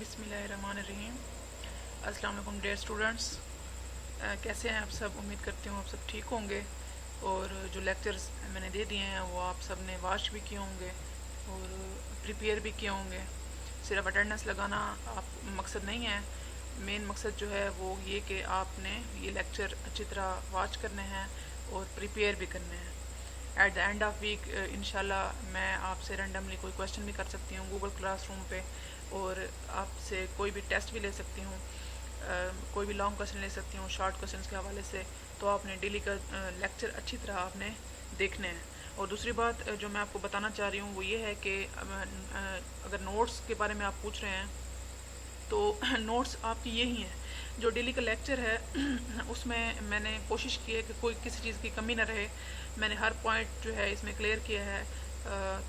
बिस्मिल्लाहिर्रहमानिर्रहीम। अस्सलाम वालेकुम डियर स्टूडेंट्स, कैसे हैं आप सब। उम्मीद करती हूँ आप सब ठीक होंगे और जो लेक्चर्स मैंने दे दिए हैं वो आप सब ने वॉच भी किए होंगे और प्रिपेयर भी किए होंगे। सिर्फ अटेंडेंस लगाना आप मकसद नहीं है, मेन मकसद जो है वो ये कि आपने ये लेक्चर अच्छी तरह वॉच करने हैं और प्रिपेयर भी करने हैं। At the end of week इंशाल्लाह मैं आपसे रैंडमली कोई क्वेश्चन भी कर सकती हूँ गूगल क्लासरूम पे, और आपसे कोई भी टेस्ट भी ले सकती हूँ, कोई भी लॉन्ग क्वेश्चन ले सकती हूँ शॉर्ट क्वेश्चंस के हवाले से। तो आपने डेली का लेक्चर अच्छी तरह आपने देखने हैं। और दूसरी बात जो मैं आपको बताना चाह रही हूँ वो ये है कि अगर नोट्स के बारे में आप पूछ रहे हैं तो नोट्स आपकी यही हैं। जो डेली का लेक्चर है उसमें मैंने कोशिश की है कि कोई किसी चीज़ की कमी ना रहे। मैंने हर पॉइंट जो है इसमें क्लियर किया है।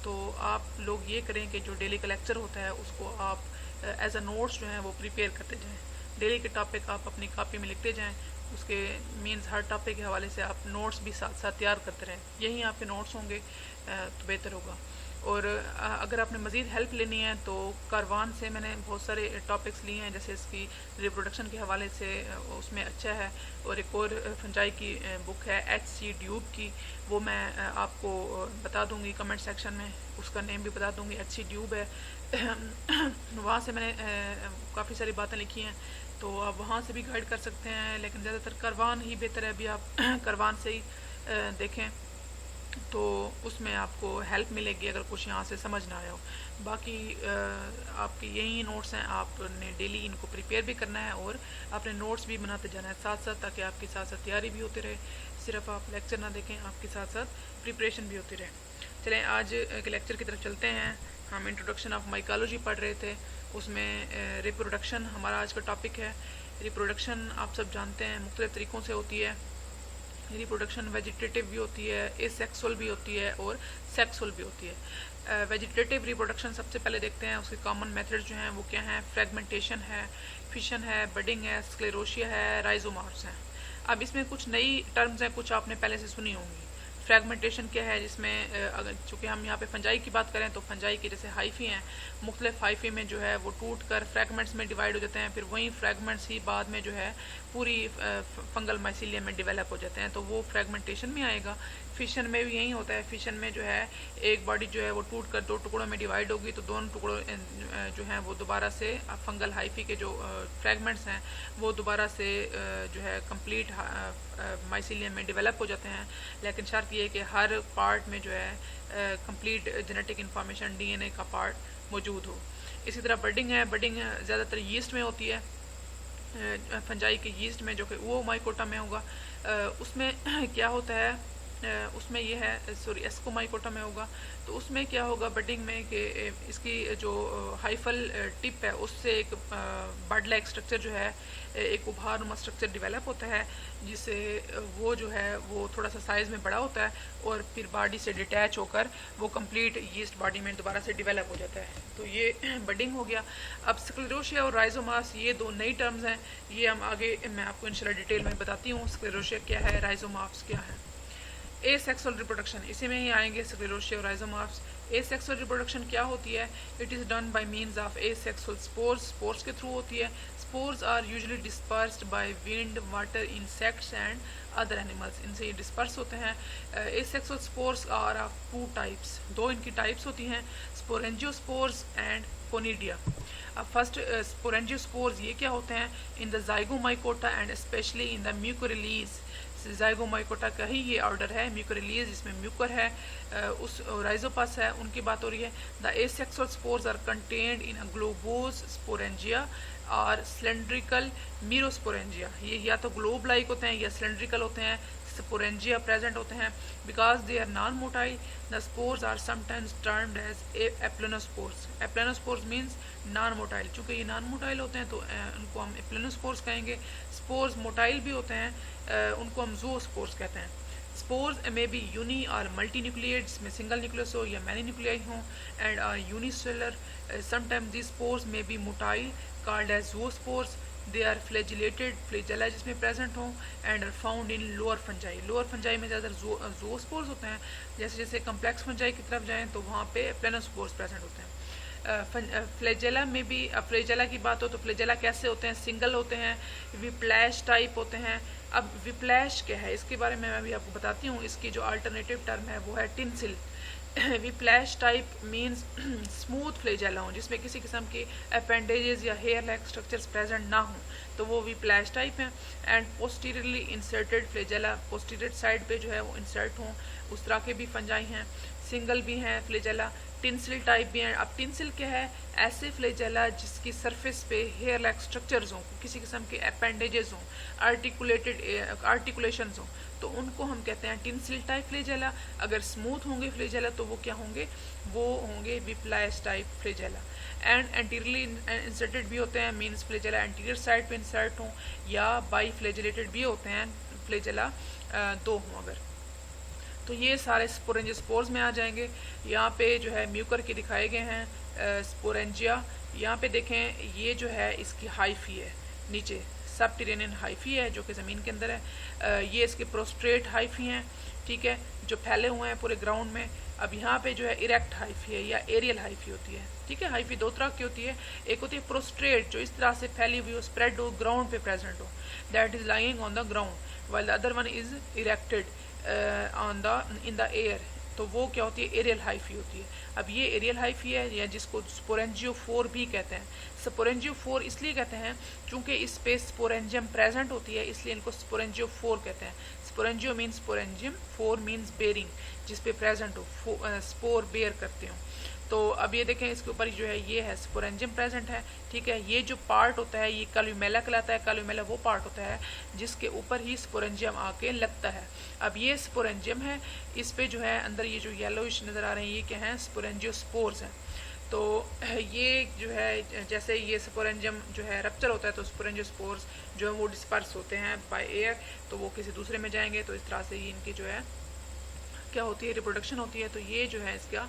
तो आप लोग ये करें कि जो डेली का लेक्चर होता है उसको आप एज अ नोट्स जो है वो प्रिपेयर करते जाएं। डेली के टॉपिक आप अपनी कॉपी में लिखते जाएं, उसके मीन्स हर टॉपिक के हवाले से आप नोट्स भी साथ साथ तैयार करते रहें। यही आपके नोट्स होंगे तो बेहतर होगा। और अगर आपने मज़ीद हेल्प लेनी है तो कारवान से मैंने बहुत सारे टॉपिक्स लिए हैं, जैसे इसकी रिप्रोडक्शन के हवाले से उसमें अच्छा है। और एक और फंजाई की बुक है HC ड्यूब की, वो मैं आपको बता दूंगी कमेंट सेक्शन में, उसका नेम भी बता दूंगी, HC ड्यूब है। वहाँ से मैंने काफ़ी सारी बातें लिखी हैं, तो आप वहाँ से भी गाइड कर सकते हैं, लेकिन ज़्यादातर कारवान ही बेहतर है। अभी आप कारवान से ही देखें तो उसमें आपको हेल्प मिलेगी अगर कुछ यहाँ से समझ ना आया हो। बाकी आपके यही नोट्स हैं, आपने डेली इनको प्रिपेयर भी करना है और आपने नोट्स भी बनाते जाना है साथ साथ, ताकि आपके साथ साथ तैयारी भी होती रहे। सिर्फ आप लेक्चर ना देखें, आपके साथ साथ प्रिपरेशन भी होती रहे। चलें आज के लेक्चर की तरफ चलते हैं। हम इंट्रोडक्शन ऑफ माइकोलॉजी पढ़ रहे थे, उसमें रिप्रोडक्शन हमारा आज का टॉपिक है। रिप्रोडक्शन आप सब जानते हैं मुख्तलिफ तरीक़ों से होती है। रिप्रोडक्शन वेजिटेटिव भी होती है, एसेक्सुअल भी होती है और सेक्सुअल भी होती है। वेजिटेटिव रिप्रोडक्शन सबसे पहले देखते हैं, उसके कॉमन मेथड्स जो हैं वो क्या हैं। फ्रेगमेंटेशन है, फिशन है, बडिंग है, स्क्लेरोशिया है, राइजोमार्स हैं। अब इसमें कुछ नई टर्म्स हैं, कुछ आपने पहले से सुनी होंगी। फ्रेगमेंटेशन क्या है, जिसमें अगर चूँकि हम यहाँ पे फंजाई की बात करें तो फंजाई के जैसे हाइफी हैं, मुख्तलिफ हाइफी में जो है वो टूट कर फ्रैगमेंट्स में डिवाइड हो जाते हैं, फिर वही फ्रैगमेंट्स ही बाद में जो है पूरी फंगल माइसीलियम में डेवलप हो जाते हैं, तो वो फ्रैगमेंटेशन में आएगा। फिशन में भी यही होता है। फिशन में जो है एक बॉडी जो है वो टूट कर दो टुकड़ों में डिवाइड होगी, तो दोनों टुकड़ों जो हैं वो दोबारा से फंगल हाइफी के जो फ्रैगमेंट्स हैं वो दोबारा से जो है कंप्लीट माइसीलियम में डेवलप हो जाते हैं। लेकिन शर्त ये है कि हर पार्ट में जो है कंप्लीट जेनेटिक इंफॉर्मेशन DNA का पार्ट मौजूद हो। इसी तरह बडिंग है। बडिंग ज़्यादातर यीस्ट में होती है, फंजाई के यीस्ट में, जो कि वो माइकोटा में होगा। उसमें क्या होता है, उसमें ये है सॉरी एस्कोमाइकोटा में होगा। तो उसमें क्या होगा बडिंग में कि इसकी जो हाइफल टिप है उससे एक बड लाइक स्ट्रक्चर जो है, एक उभारनुमा स्ट्रक्चर डेवलप होता है, जिससे वो जो है वो थोड़ा सा साइज़ में बड़ा होता है और फिर बॉडी से डिटैच होकर वो कंप्लीट यीस्ट बॉडी में दोबारा से डेवलप हो जाता है। तो ये बडिंग हो गया। अब स्क्लेरोशिया और राइजोमास ये दो नई टर्म्स हैं, ये हम आगे मैं आपको इंशाल्लाह डिटेल में बताती हूँ। स्क्लेरोशिया क्या है, राइजोमास क्या है। एसेक्सुअल रिप्रोडक्शन, इसी में ही आएंगे स्क्लेरोशिया और राइजोमार्स। एसेक्सुअल रिप्रोडक्शन क्या होती है, it is done by means of asexual spores, spores के थ्रू होती है। Spores are usually dispersed by wind, water, insects and other animals, इनसे ये डिस्पर्स होते हैं। Asexual spores are of two types, दो इनकी टाइप्स होती हैं, स्पोरेंजियोस्पोर्स एंड कोनिडिया। अब फर्स्ट स्पोरेंजियोस्पोर्स ये क्या होते हैं, in the zygomycota and specially in the mucorales. Zygomycota का ही ये ऑर्डर है, म्यूकोरिलीज जिसमें म्यूकर है, उस राइजोपस है, उनकी बात हो रही है। The asexual spores are contained in a globose sporangia और सिलेंड्रिकल मीरोस्पोरेंजिया। ये या तो ग्लोब लाइक होते हैं या सिलेंड्रिकल होते हैं, स्पोरेंजिया प्रेजेंट होते हैं। Because they are non motile the spores are sometimes termed as aplanospores. Aplanospores means non motile, चूँकि ये नॉन मोटाइल होते हैं तो उनको हम एप्लेनोस्पोर्स कहेंगे। स्पोर्स मोटाइल भी होते हैं, उनको हम ज़ूओस्पोर्स कहते हैं। स्पोर्स में बी यूनी और मल्टी न्यूक्लिएट, जिसमें सिंगल न्यूक्लियस हो या मैनी न्यूक्लियाई हो, and are unicellular. Sometimes this spores may be motile called as zoospores. They are flagellated, flagella जिसमें प्रेजेंट हों, and are found in lower fungi. Lower fungi में ज़्यादातर ज़ूओस्पोर्स होते हैं। जैसे जैसे कम्प्लेक्स फंजाई की तरफ जाएँ तो वहाँ पे प्लेनोस्पोर्स प्रेजेंट होते हैं। फ्लैजेला में भी, फ्लैजेला की बात हो तो फ्लैजेला कैसे होते हैं, सिंगल होते हैं, विप्लैश टाइप होते हैं। अब विप्लैश क्या है इसके बारे में मैं भी आपको बताती हूँ। इसकी जो अल्टरनेटिव टर्म है वो है टिंसिल। Whiplash type means smooth flagella हो जिसमें किसी किस्म के अपेंडेजेस या हेयर लाइक स्ट्रक्चर्स प्रेजेंट ना हो, तो वो विप्लैश टाइप है। And posteriorly inserted flagella, posterior side पे जो है वो इंसर्ट हों, उस तरह के भी फंजाई हैं। सिंगल भी हैं फ्लैजेला। टिंसिल टाइप भी हैं। अब टिंसिल क्या है, ऐसे फ्लैजेला जिसकी सरफेस पे हेयर लाइक स्ट्रक्चर्स हों, किसी किस्म के अपेंडेजेस हों, आर्टिकुलेशंस हों, तो उनको हम कहते हैं टिंसिल टाइप फ्लैजेला। अगर स्मूथ होंगे फ्लैजेला तो वो क्या होंगे, वो होंगे whiplash type flagella. And anteriorly inserted भी होते हैं, मीन्स फ्लैजेला एंटीरियर साइड पे इंसर्ट हों, या बाई फ्लैजेलेटेड भी होते हैं, फ्लैजेला दो हों अगर। तो ये सारे स्पोरेंजियोस्पोर्स में आ जाएंगे। यहाँ पे जो है म्यूकर के दिखाए गए हैं स्पोरेंजिया। यहाँ पे देखें ये जो है इसकी हाइफी है, नीचे सबटेरेनियन हाइफी है जो कि ज़मीन के अंदर है। ये इसके प्रोस्ट्रेट हाइफी हैं, ठीक है, जो फैले हुए हैं पूरे ग्राउंड में। अब यहाँ पे जो है इरेक्ट हाइफी है या एरियल हाइफी होती है, ठीक है। हाइफी दो तरह की होती है, एक होती है प्रोस्ट्रेट जो इस तरह से फैली हुई हो, स्प्रेड हो, ग्राउंड पे प्रेजेंट हो, that is lying on the ground, while the other one is erected on the in the air, तो वो क्या होती है, एरियल हाइफी होती है। अब ये एरियल हाइफी है या जिसको स्पोरेंजियोफोर भी कहते हैं। स्पोरेंजियोफोर इसलिए कहते हैं क्योंकि इस पे स्पोरेंजियम प्रेजेंट होती है, इसलिए इनको स्पोरेंजियोफोर कहते हैं। Sporangio means sporangium, phore means bearing, जिस पे प्रेजेंट हो, स्पोर बेयर करते हो। तो अब ये देखें इसके ऊपर जो है ये है स्पोरेंजियम प्रेजेंट है, ठीक है। ये जो पार्ट होता है ये कॉल्यूमेला कहलाता है। कॉल्यूमेला वो पार्ट होता है जिसके ऊपर ही स्पोरेंजियम आके लगता है। अब ये स्पोरेंजियम है, इस पे जो है अंदर ये जो येलोइश नज़र आ रहे हैं ये क्या हैं, स्पोरेंजियोस्पोर्स हैं। तो ये जो है जैसे ये स्पोरेंजियम जो है रप्चर होता है तो स्पोरेंजियोस्पोर्स जो है वो डिस्पर्स होते हैं बाय एयर, तो वो किसी दूसरे में जाएंगे, तो इस तरह से इनकी जो है क्या होती है, रिप्रोडक्शन होती है। तो ये जो है इसका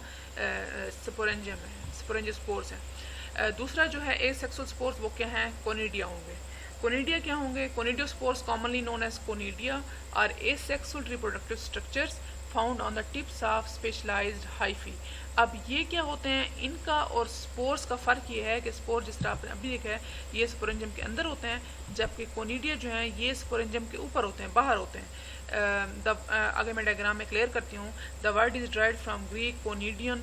स्पोरेंजियम है, स्पोरेंजियोस्पोर्स है। दूसरा जो है एसेक्सुअल स्पोर्स वो क्या है, कोनिडिया होंगे। कोनिडिया क्या होंगे, conidiospores commonly known as conidia are asexual reproductive structures found on the tips of specialised hyphae. अब ये क्या होते हैं, इनका और स्पोर्स का फ़र्क ये है कि स्पोर जिस तरह आपने अभी देखा है ये स्पोरेंजियम के अंदर होते हैं, जबकि कोनिडिया जो है ये स्पोरेंजियम के ऊपर होते हैं, बाहर होते हैं। आगे मैं डायग्राम में क्लियर करती हूँ। The word is derived from Greek konidion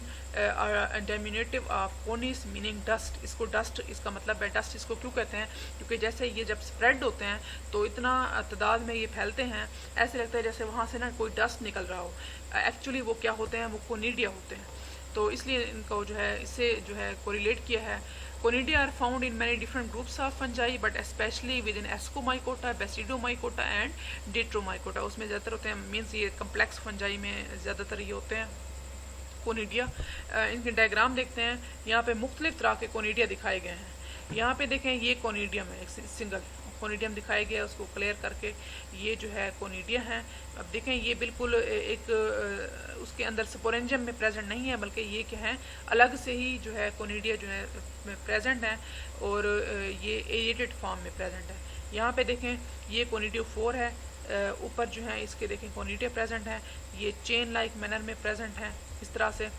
diminutive of konis meaning dust. इसको डस्ट, इसका मतलब है डस्ट। इसको क्यों कहते हैं, क्योंकि जैसे ये जब स्प्रेड होते हैं तो इतना तादाद में ये फैलते हैं, ऐसे लगता है जैसे वहाँ से ना कोई डस्ट निकल रहा हो। एक्चुअली वो क्या होते हैं, वो कोनिडिया होते हैं। तो इसलिए इनको जो है इससे जो है कोरिलेट किया है। Conidia are found in many different groups of fungi, but especially within Ascomycota, Basidiomycota and Detromycota। उसमें ज़्यादातर होते हैं, मीन्स ये कम्प्लेक्स फंजाई में ज़्यादातर ये होते हैं कोनिडिया। इनके डायग्राम देखते हैं, यहाँ पे मुख्तलिफ तरह के कोनिडिया दिखाए गए हैं। यहाँ पे देखें ये कोनिडियम है, एक सिंगल कोनिडियम दिखाया गया है, उसको क्लियर करके ये जो है कोनिडिया है। अब देखें ये बिल्कुल एक उसके अंदर स्पोरेंजियम में प्रेजेंट नहीं है, बल्कि ये क्या है अलग से ही जो है कोनिडिया जो है प्रेजेंट है, और ये एरिएटेड फॉर्म में प्रेजेंट है। यहाँ पे देखें ये कोनिडियोफोर है, ऊपर जो है इसके देखें कोनिडिया प्रेजेंट है, ये चेन लाइक मैनर में प्रेजेंट है इस तरह से।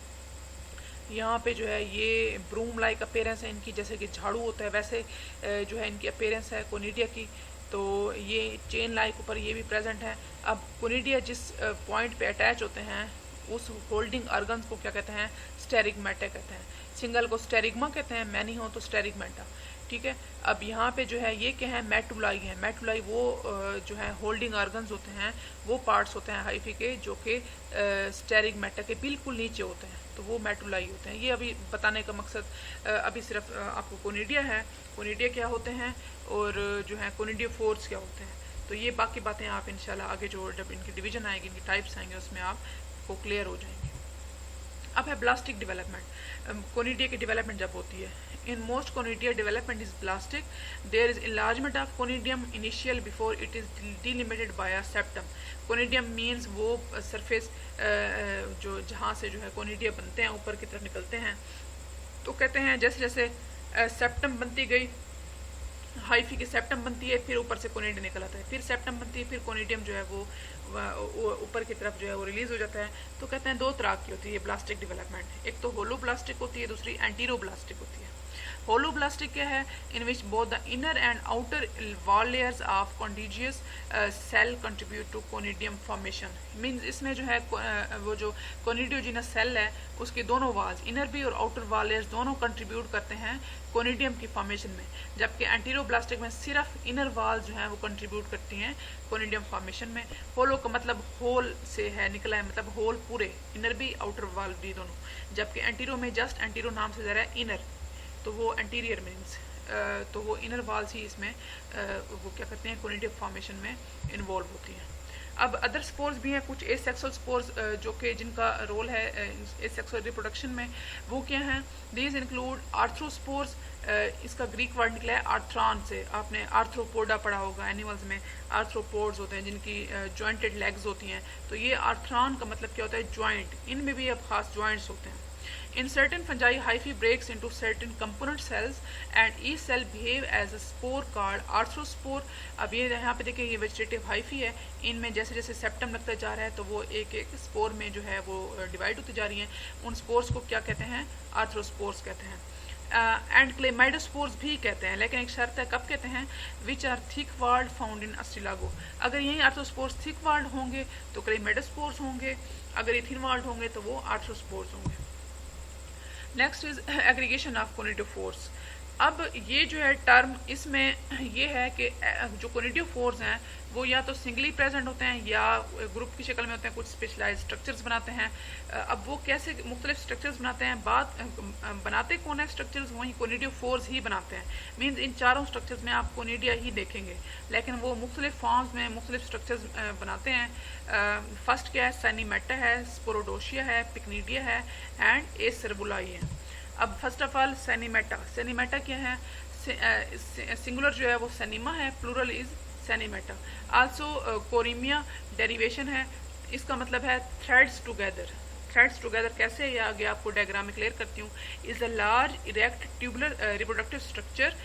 यहाँ पे जो है ये ब्रूम लाइक अपेयरेंस है इनकी, जैसे कि झाड़ू होता है वैसे जो है इनकी अपेयरेंस है कोनिडिया की। तो ये चेन लाइक ऊपर ये भी प्रेजेंट है। अब कोनिडिया जिस पॉइंट पे अटैच होते हैं उस होल्डिंग ऑर्गन्स को क्या कहते हैं, स्टेरिगमेटा कहते हैं। सिंगल को स्टेरिगमा कहते हैं, मैनी हो तो स्टेरिगमेटा, ठीक है। अब यहाँ पे जो है ये क्या है, मेटुलाई है। मेटुलाई वो जो है होल्डिंग ऑर्गन्स होते हैं, वो पार्ट्स होते हैं हाइफी के जो कि स्टेरिगमेटा के बिल्कुल नीचे होते हैं, तो वो मेटुलाई होते हैं। ये अभी बताने का मकसद अभी सिर्फ आपको कोनिडिया है, कोनिडिया क्या होते हैं और जो है कोनिडियोफोर्स क्या होते हैं। तो ये बाकी बातें आप इंशाल्लाह आगे जो जब इनकी डिवीजन आएगी, इनकी टाइप्स आएंगे, उसमें आपको क्लियर हो जाएंगे। अब है ब्लास्टिक डेवलपमेंट। कोनिडिया की डेवलपमेंट जब होती है, in most conidia development is blastic. There is enlargement of conidium initial before it is delimited by a septum. Conidium means वो सरफेस जो जहाँ से जो है कोनिडिया बनते हैं, ऊपर की तरफ निकलते हैं। तो कहते हैं जैसे जैसे सेप्टम बनती गई हाइफी की सेप्टम बनती है, फिर ऊपर से कोनिडियम निकल आता है, फिर सेप्टम बनती है, फिर कोनिडियम जो है वो ऊपर की तरफ जो है वो रिलीज हो जाता है। तो कहते हैं दो तरह की होती है ब्लास्टिक डेवलपमेंट, एक तो होलोब्लास्टिक होती है, दूसरी एंटीरोब्लास्टिक होती है। होलोब्लास्टिक क्या है? In which both the inner and outer wall layers of contiguous cell contribute to conidium formation. Means इसमें जो है वो जो कोनिडियोजिनस सेल है उसके दोनों वाल्स, इनर भी और आउटर वॉल लेयर्स दोनों कंट्रीब्यूट करते हैं कोनिडियम की फॉर्मेशन में, जबकि एंटीरोब्लास्टिक में सिर्फ इनर वाल जो है वो कंट्रीब्यूट करती हैं कोनिडियम फॉर्मेशन में। होलो का मतलब होल से है, निकला है, मतलब होल पूरे, इनर भी आउटर वाल भी दोनों, जबकि एंटीरो में जस्ट एंटीरो नाम से ज़रा है इनर, तो वो एंटीरियर मीन्स तो वो इनर वाल्स ही इसमें वो क्या कहते हैं कोनिडियम फॉर्मेशन में इन्वॉल्व होती हैं। अब अदर स्पोर्स भी हैं, कुछ एसेक्सुअल स्पोर्स जो कि जिनका रोल है एसेक्सुअल रिप्रोडक्शन में, वो क्या हैं? दीज इंक्लूड आर्थ्रोस्पोर्स, इसका ग्रीक वर्ड निकला है आर्थ्रॉन से, आपने आर्थ्रोपोडा पढ़ा होगा, एनिमल्स में आर्थ्रोपोड्स होते हैं जिनकी जॉइंटेड लेग्स होती हैं, तो ये आर्थ्रॉन का मतलब क्या होता है? जॉइंट, इनमें भी अब खास जॉइंट्स होते हैं। In certain fungi, hyphae breaks into certain component cells and each cell behave as a spore called arthrospore। अब ये यहाँ पे देखिए ये वेजिटेटिव हाइफी है, इनमें जैसे जैसे सेप्टम लगता जा रहा है तो वो एक एक स्पोर में जो है वो डिवाइड होती जा रही हैं। उन स्पोर्स को क्या कहते हैं? आर्थ्रोस्पोर्स कहते हैं। एंड क्लेमाइडोस्पोर्स भी कहते हैं, लेकिन एक शर्त है, कब कहते हैं? Which are thick walled found in Ustilago. अगर यही आर्थ्रोस्पोर्स थिक वाल्ड होंगे तो क्लेमाइडोस्पोर्स होंगे, अगर ये थिन वाल्ड होंगे तो वो आर्थ्रोस्पोर्स होंगे। Next is aggregation of कोनिडियोफोर्स। अब ये जो है टर्म, इसमें ये है कि जो कोनिडियोफोर्स हैं वो या तो सिंगली प्रेजेंट होते हैं या ग्रुप की शक्ल में होते हैं, कुछ स्पेशलाइज स्ट्रक्चर्स बनाते हैं। अब वो कैसे मुख्तलिफ स्ट्रक्चर्स बनाते हैं, बनाते कौन है स्ट्रक्चर्स? वही कोनिडियोफोर्स ही बनाते हैं। मीन्स इन चारों स्ट्रक्चर्स में आप कोनिडिया ही देखेंगे, लेकिन वो मुख्तलिफ फॉर्म्स में मुख्तलिफ स्ट्रक्चर्स बनाते हैं। फर्स्ट क्या है? सैनीमेटा है, स्पोरोडोशिया है, पिक्निडिया है एंड एसेरबुलाई है। अब फर्स्ट ऑफ ऑल सैनीमेटा। सैनीमेटा क्या है? सिंगुलर जो है वो सैनीमा है, प्लूरल इज सैनीमेटा। आल्सो कोरिमिया डेरिवेशन है, इसका मतलब है थ्रेड्स टुगेदर। थ्रेड्स टुगेदर कैसे, ये आगे आपको डायग्राम में क्लियर करती हूँ। Is a large erect tubular reproductive structure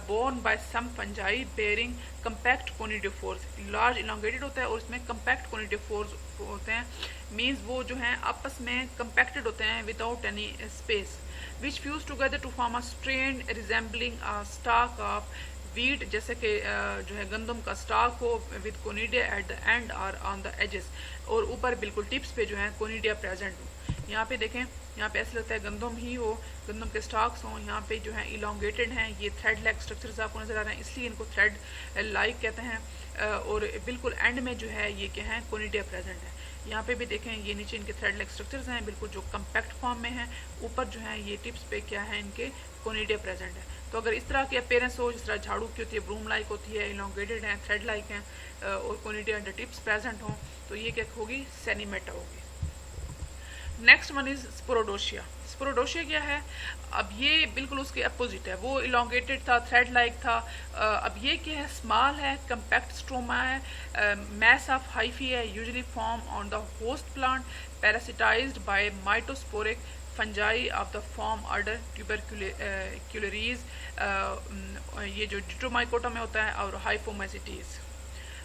borne by some fungi bearing compact conidiophores. Large elongated होता है और उसमें कंपैक्ट कोनिडियोफोर्स होते हैं। मीन्स वो जो हैं आपस में कंपैक्टेड होते हैं without any space, which fuse together to form a strand resembling a stalk of wheat, जैसे कि जो है गंदम का स्टाक हो, with conidia at the end और ऑन द एजेस, और ऊपर बिल्कुल टिप्स पे जो है कोनिडिया प्रेजेंट हो। यहाँ पे देखें, यहाँ पे ऐसा लगता है गंदम ही हो, गंदम के स्टाक्स हों, यहाँ पे जो है इलोंगेटेड हैं, ये थ्रेड लाइक स्ट्रक्चर्स आपको नजर आ रहे हैं, इसलिए इनको थ्रेड लाइक कहते हैं। और बिल्कुल एंड में जो है ये क्या है? कोनिडिया प्रेजेंट है। यहाँ पे भी देखें, ये नीचे इनके थ्रेड लाइक स्ट्रक्चर्स हैं बिल्कुल जो कंपैक्ट फॉर्म में हैं, ऊपर जो है ये टिप्स पे क्या है? इनके कोनिडिया प्रेजेंट है। तो अगर इस तरह की अपेयरेंस हो, जिस तरह झाड़ू की होती है, ब्रूम लाइक होती है, इलोंगेटेड है, थ्रेड लाइक हैं और कोनिडिया एंड टिप्स प्रेजेंट हो, तो ये क्या होगी? सैनीमेटा होगी। Next one is sporodochia. Sporodochia क्या है? अब ये बिल्कुल उसके अपोजिट है, वो इलोंगेटेड था, थ्रेड लाइक था। अब ये क्या है? स्मॉल है, कंपैक्ट स्ट्रोमा है, मैस ऑफ हाइफी है, usually form on the host plant, parasitised by mitosporic fungi of the form order tuberculariales, ये जो डिट्रोमाइकोटा में होता है, और हाइफोमेसिटीज।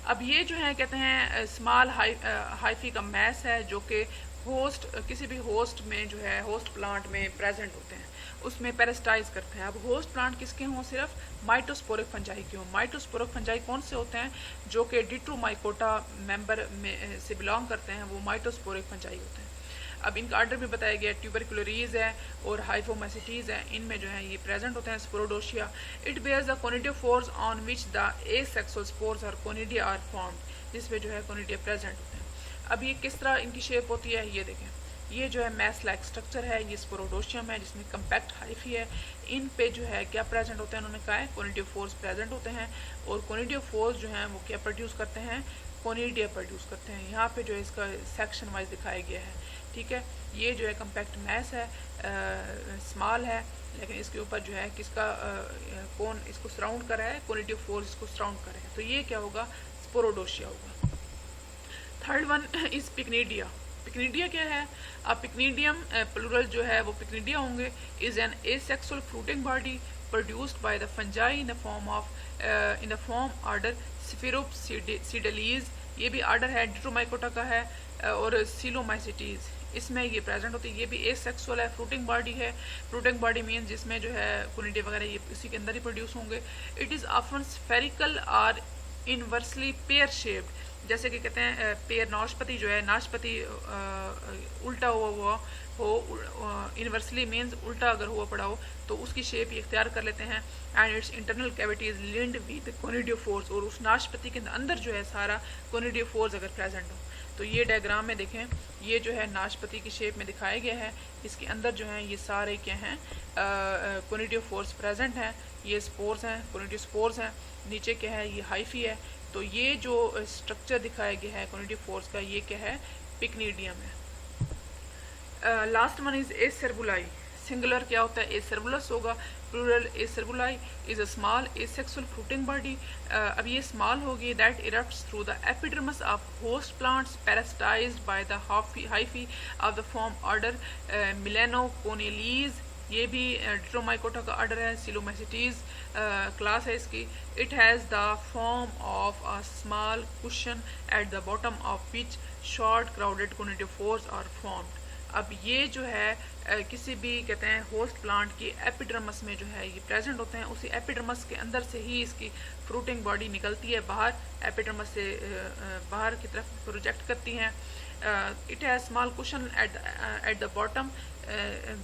अब ये जो है कहते हैं स्मॉल हाइफी का मैस है जो कि होस्ट, किसी भी होस्ट में जो है होस्ट प्लांट में प्रेजेंट होते हैं, उसमें पैरासिटाइज करते हैं। अब होस्ट प्लांट किसके हों? सिर्फ माइटोस्पोरिक फंजाई के हों। माइटोस्पोरिक फंजाई कौन से होते हैं? जो कि डिट्रोमाइकोटा मेंबर में से बिलोंग करते हैं, वो माइटोस्पोरिक फंजाई होते हैं। अब इनका ऑर्डर भी बताया गया, ट्यूबरक्यूलरीज है और हाइफोमेसिटीज है, इनमें जो है ये प्रेजेंट होते हैं। Sporodochia it bears the conidiophores on which the asexual spores और कोनिडिया आर फॉर्म्ड, जिसमें जो है कोनिडिया प्रेजेंट होते हैं। अब ये किस तरह इनकी शेप होती है, ये देखें, ये जो है मैस लाइक स्ट्रक्चर है, ये स्पोरोडोशियम है जिसमें कंपैक्ट हाइफी है। इन पे जो है क्या प्रेजेंट होते हैं? उन्होंने कहा है कोनिडियोफोर्स प्रेजेंट होते हैं, और कोनिडियोफोर्स जो हैं वो क्या प्रोड्यूस करते हैं? कोनिडिया प्रोड्यूस करते हैं। यहाँ पे जो है इसका सेक्शन वाइज दिखाया गया है, ठीक है। ये जो है कंपैक्ट मैस है, स्मॉल है, लेकिन इसके ऊपर जो है किसका कौन इसको सराउंड कर रहा है? कोनिडियोफोर्स इसको सराउंड कर रहे हैं, तो ये क्या होगा? स्पोरोडोशिया होगा। Third one is pycnidia. Pycnidia क्या है? अब पिक्निडियम प्लूरल जो है वो पिक्निडिया होंगे, is an asexual fruiting body produced by the fungi in the form order Sphaeropseideles, ये भी आर्डर है, डिट्रोमाइकोटा का है, और सिलोमाइसिटीज इसमें ये प्रेजेंट होती है। ये भी एसेक्सुअल है, फ्रूटिंग बॉडी है। फ्रूटिंग बॉडी मीन्स जिसमें जो है कोनिडिया वगैरह ये इसी के अंदर ही प्रोड्यूस होंगे। इट इज़ ऑफन स्फेरिकल और इनवर्सली पेयर शेप्ड, जैसे कि कहते हैं पेयर नाशपति जो है, नाशपति उल्टा हुआ हो, इनवर्सली मीन्स उल्टा अगर हुआ पड़ा हो तो उसकी शेप ये इख्तियार कर लेते हैं। And it's internal cavity is linked with कोनिडियोफोर्स, और उस नाशपति के अंदर जो है सारा कोनिडियोफोर्स अगर प्रेजेंट हो। तो ये डायग्राम में देखें, ये जो है नाशपति की शेप में दिखाया गया है, इसके अंदर जो है ये सारे क्या हैं कोनिडियोफोर्स प्रेजेंट हैं। ये स्पोर्स हैं, कोनिडियोस्पोर्स हैं। नीचे क्या है, ये हाइफी है। तो ये जो स्ट्रक्चर दिखाया गया है कोनिडियोफोर्स का, ये क्या है, पिक्नीडियम है। Last one is acervuli. Singular क्या होता है, एसेर्बुलस होगा। Plural acervuli is a small asexual fruiting body. अब ये स्मॉल होगी that erupts through the epidermis of host plants parasitised by the hyphae of the form order melanconiales. ये भी डिट्रोमाइकोटा का ऑर्डर है, सिलोमाइसिटीज क्लास है इसकी। It has the form of a small cushion at the bottom of which short crowded conidiophores are formed. अब ये जो है किसी भी कहते हैं होस्ट प्लांट की एपिडर्मस में जो है ये प्रेजेंट होते हैं। उसी एपिडर्मस के अंदर से ही इसकी फ्रूटिंग बॉडी निकलती है बाहर, एपिडर्मस से बाहर की तरफ प्रोजेक्ट करती हैं। It has small cushion at the bottom.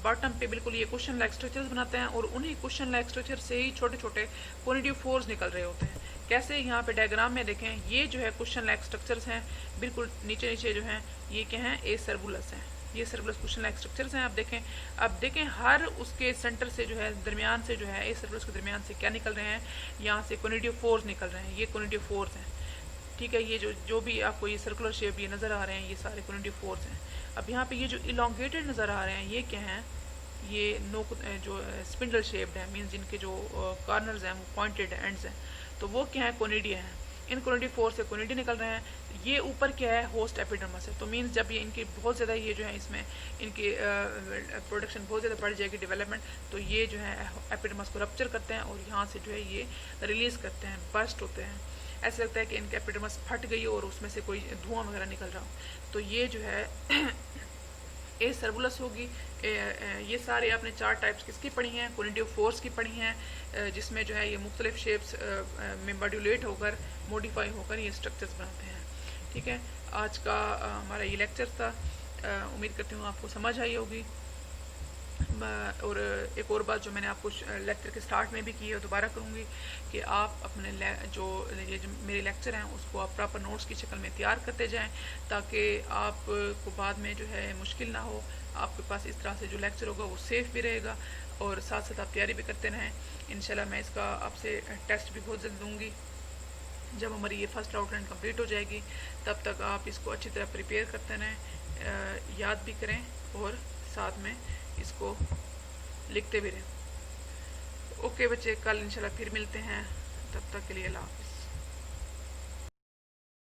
Bottom पे बिल्कुल ये कुशन लाइक स्ट्रक्चर्स बनाते हैं, और उन्हीं कुशन लाइक स्ट्रक्चर से ही छोटे छोटे कोनिडियोफोर्स निकल रहे होते हैं। कैसे, यहाँ पे डायग्राम में देखें, ये जो है कुशन लाइक स्ट्रक्चर्स हैं, बिल्कुल नीचे नीचे जो हैं ये क्या हैं, एसेर्बुलस हैं। ये सर्कुलर कुशन लाइक स्ट्रक्चर्स हैं। अब देखें हर उसके सेंटर से जो है दरमियान से जो है एसेर्बुलस के दरमियान से क्या निकल रहे हैं, यहाँ से कोनिडियोफोर्स निकल रहे हैं। ये कोनिडियोफोर्स हैं, ठीक है। ये जो भी आपको ये सर्कुलर शेप ये नज़र आ रहे हैं, ये सारे कोनिडियोफोर्स हैं। अब यहाँ पे ये जो इलोंगेटेड नज़र आ रहे हैं, ये क्या हैं, ये जो स्पिंडल शेप्ड है, मीन्स इनके जो कॉर्नर्स हैं वो पॉइंटेड एंड्स हैं, तो वो क्या है, कोनिडिया हैं। इन कोनिडियोफोर्स से कोनिडिया निकल रहे हैं। ये ऊपर क्या है, होस्ट एपिडर्मस है। तो मीन्स जब ये इनकी बहुत ज़्यादा ये जो है इसमें इनकी प्रोडक्शन बहुत ज़्यादा बढ़ जाएगी, डेवलपमेंट, तो ये जो है एपिडर्मस को रप्चर करते हैं और यहाँ से जो है ये रिलीज़ करते हैं, बर्स्ट होते हैं। ऐसा लगता है कि इनकी एपिडर्मस फट गई और उसमें से कोई धुआं वगैरह निकल रहा हो। तो ये जो है एसेर्बुलस होगी। ये सारे आपने 4 टाइप्स किसकी पढ़ी हैं, कोनिडियोफोर्स की पढ़ी हैं, जिसमें जो है ये मुख्तलिफ शेप्स में मॉड्यूलेट होकर मॉडिफाई होकर ये स्ट्रक्चर्स बनाते हैं। ठीक है, आज का हमारा ये लेक्चर था। उम्मीद करती हूँ आपको समझ आई होगी। और एक और बात जो मैंने आपको लेक्चर के स्टार्ट में भी की है, दोबारा करूँगी कि आप अपने जो मेरे लेक्चर हैं उसको आप प्रॉपर नोट्स की शक्ल में तैयार करते जाएं, ताकि आपको बाद में जो है मुश्किल ना हो। आपके पास इस तरह से जो लेक्चर होगा वो सेफ भी रहेगा, और साथ साथ आप तैयारी भी करते रहें। इंशाल्लाह मैं इसका आपसे टेस्ट भी बहुत जल्द दूँगी। जब हमारी ये फर्स्ट आउटलाइन कंप्लीट हो जाएगी, तब तक आप इसको अच्छी तरह प्रिपेयर करते रहें, याद भी करें और साथ में इसको लिखते भी रहें। ओके बच्चे, कल इंशाल्लाह फिर मिलते हैं, तब तक के लिए अल्लाह हाफ़िज़।